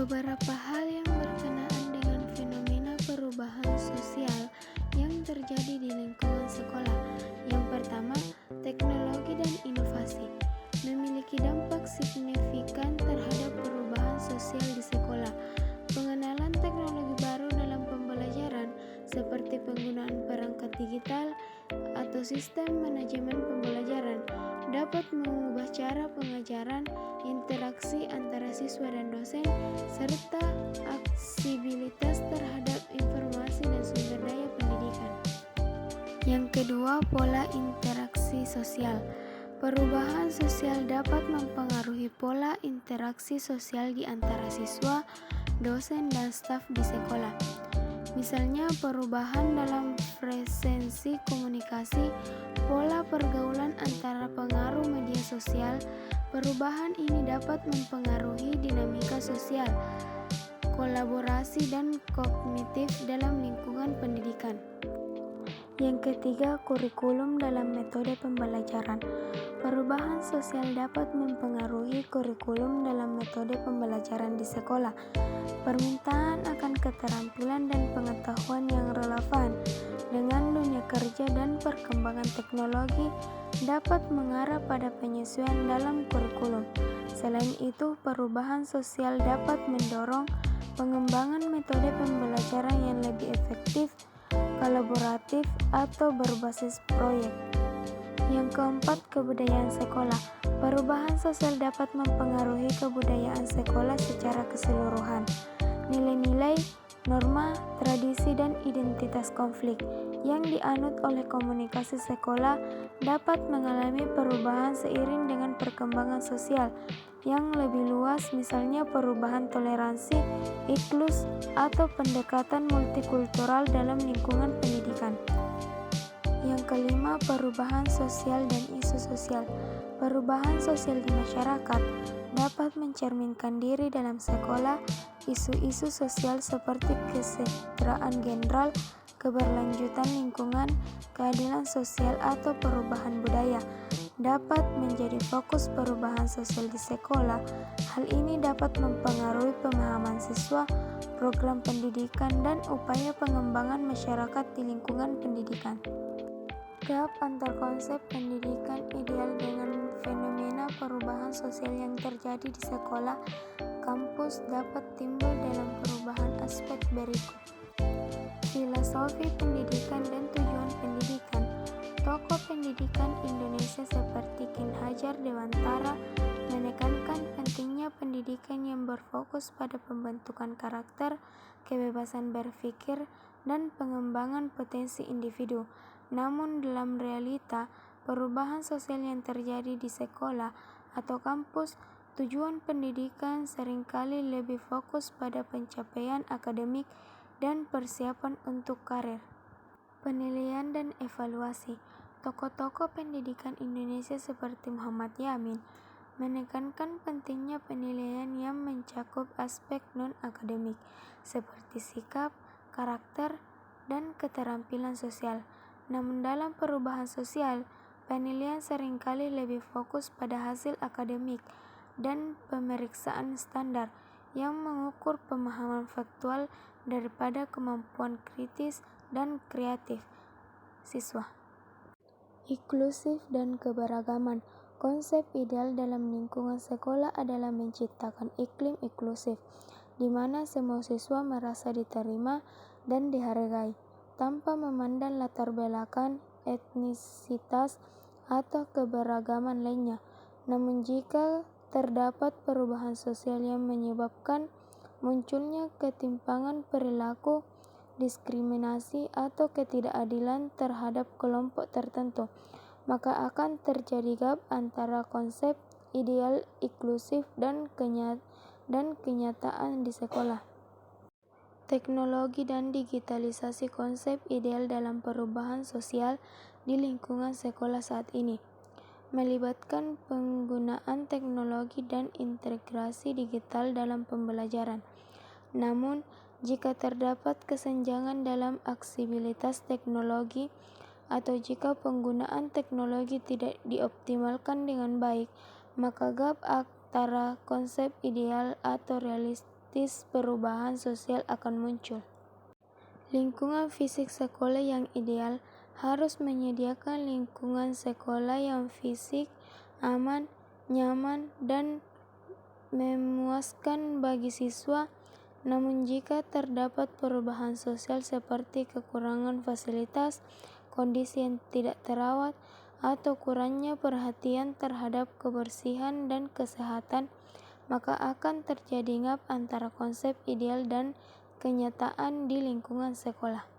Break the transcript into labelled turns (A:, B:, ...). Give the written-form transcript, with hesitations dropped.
A: Beberapa hal yang berkenaan dengan fenomena perubahan sosial yang terjadi di lingkungan sekolah. Yang pertama, teknologi dan inovasi memiliki dampak signifikan terhadap perubahan sosial di sekolah. Pengenalan teknologi baru dalam pembelajaran seperti penggunaan perangkat digital atau sistem manajemen pembelajaran dapat mengubah cara pengajaran, interaksi antara siswa dan dosen, serta aksesibilitas terhadap informasi dan sumber daya pendidikan. Yang kedua, pola interaksi sosial. Perubahan sosial dapat mempengaruhi pola interaksi sosial di antara siswa, dosen, dan staf di sekolah. Misalnya perubahan dalam frekuensi komunikasi, pola pergaulan antara pengaruh media sosial. Perubahan ini dapat mempengaruhi dinamika sosial, kolaborasi, dan kognitif dalam lingkungan pendidikan. Yang ketiga, kurikulum dalam metode pembelajaran. Perubahan sosial dapat mempengaruhi kurikulum dalam metode pembelajaran di sekolah. Permintaan akan keterampilan dan pengetahuan yang relevan dengan dunia kerja dan perkembangan teknologi dapat mengarah pada penyesuaian dalam kurikulum. Selain itu, perubahan sosial dapat mendorong pengembangan metode pembelajaran yang lebih efektif, kolaboratif, atau berbasis proyek. Yang keempat, kebudayaan sekolah. Perubahan sosial dapat mempengaruhi kebudayaan sekolah secara keseluruhan. Nilai-nilai, norma, tradisi, dan identitas konflik yang dianut oleh komunikasi sekolah dapat mengalami perubahan seiring dengan perkembangan sosial yang lebih luas, misalnya perubahan toleransi, inklusi, atau pendekatan multikultural dalam lingkungan pendidikan. Yang kelima, perubahan sosial dan isu sosial. Perubahan sosial di masyarakat dapat mencerminkan diri dalam sekolah. Isu-isu sosial seperti kesejahteraan general, keberlanjutan lingkungan, keadilan sosial, atau perubahan budaya dapat menjadi fokus perubahan sosial di sekolah. Hal ini dapat mempengaruhi pemahaman siswa, program pendidikan, dan upaya pengembangan masyarakat di lingkungan pendidikan. Gap antar konsep pendidikan ideal dengan fenomena perubahan sosial yang terjadi di sekolah kampus dapat timbul dalam perubahan aspek berikut. Filosofi pendidikan dan tujuan pendidikan. Tokoh pendidikan Indonesia seperti Ki Hajar Dewantara menekankan pentingnya pendidikan yang berfokus pada pembentukan karakter, kebebasan berpikir, dan pengembangan potensi individu. Namun dalam realita, perubahan sosial yang terjadi di sekolah atau kampus, tujuan pendidikan seringkali lebih fokus pada pencapaian akademik dan persiapan untuk karir. Penilaian dan evaluasi. Tokoh-tokoh pendidikan Indonesia seperti Muhammad Yamin menekankan pentingnya penilaian yang mencakup aspek non-akademik seperti sikap, karakter, dan keterampilan sosial. Namun dalam perubahan sosial, penilaian seringkali lebih fokus pada hasil akademik dan pemeriksaan standar yang mengukur pemahaman faktual daripada kemampuan kritis dan kreatif siswa. Inklusif dan keberagaman. Konsep ideal dalam lingkungan sekolah adalah menciptakan iklim inklusif, di mana semua siswa merasa diterima dan dihargai, tanpa memandang latar belakang, etnisitas, atau keberagaman lainnya. Namun jika terdapat perubahan sosial yang menyebabkan munculnya ketimpangan perilaku, diskriminasi, atau ketidakadilan terhadap kelompok tertentu, maka akan terjadi gap antara konsep ideal inklusif dan kenyataan di sekolah. Teknologi dan digitalisasi. Konsep ideal dalam perubahan sosial di lingkungan sekolah saat ini melibatkan penggunaan teknologi dan integrasi digital dalam pembelajaran. Namun, jika terdapat kesenjangan dalam aksesibilitas teknologi atau jika penggunaan teknologi tidak dioptimalkan dengan baik, maka gap antara konsep ideal atau realistis otomatis perubahan sosial akan muncul. Lingkungan fisik sekolah yang ideal harus menyediakan lingkungan sekolah yang fisik, aman, nyaman, dan memuaskan bagi siswa. Namun jika terdapat perubahan sosial seperti kekurangan fasilitas, kondisi yang tidak terawat, atau kurangnya perhatian terhadap kebersihan dan kesehatan, maka akan terjadi gap antara konsep ideal dan kenyataan di lingkungan sekolah.